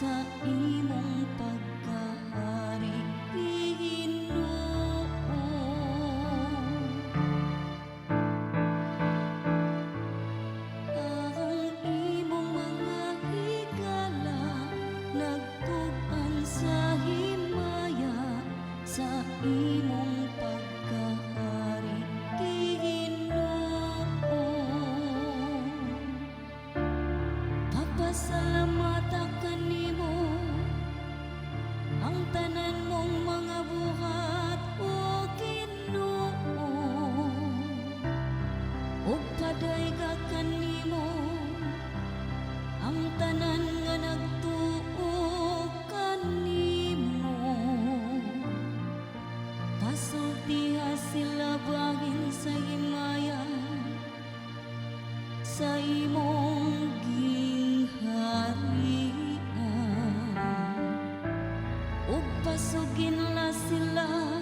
sa imong pagkahari, Ginoo. Ang imong mga higala nagtug-an sa himaya sa imong pagkahari, Ginoo. Papasalamatan kanimo ang tanan mong mga buhat, o Ginoo. Ug padayga kanimo ang tanan nga nagtuo kanimo. Pasultiha sila bangin sa himaya sa imong gingharian, ug pasugin la sila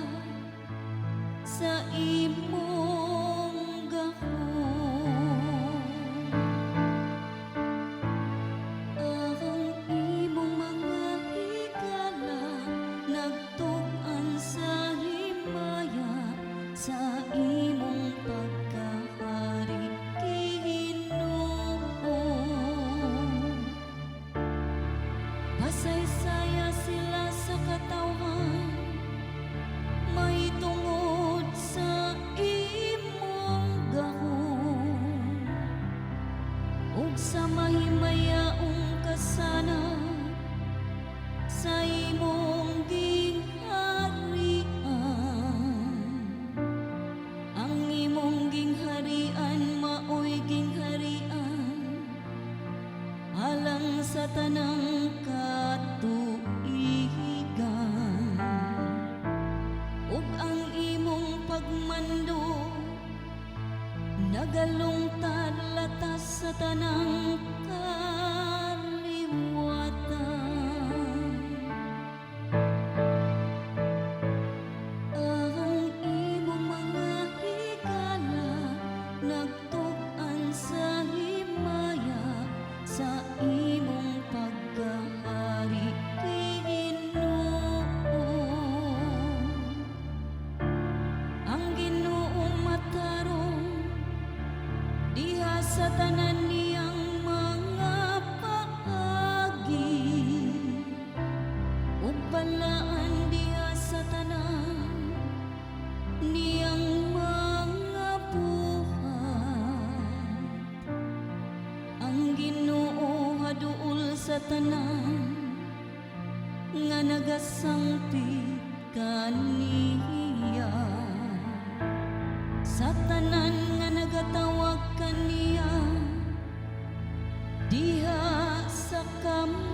sa imong gahom. Ang imong mga higala nagtug-an sa himaya sa imong pagkahari, Ginoo. Pasaysaya sila sa katawhan, may tungod sa imong gahom, ug sa mahimayaong kasana sa imong gingharian. Ang imong gingharian maoy gingharian alang sa tanang katuigan, ug ang imong pagmando nagalungtad latas sa tanang kaliwatan. Ang imong mga higala nagtug-an sa himaya sa imong pagkahari, Ginoo. Ang Ginoo matarong diha sa tanan niyang mga paagi, ug balaan diha sa tanan niyang mga buhat. Ang Ginoo haduol sa tanan nga nagasangpit kaniya, sa tanan nga nagatawag kaniya diha sa kamay.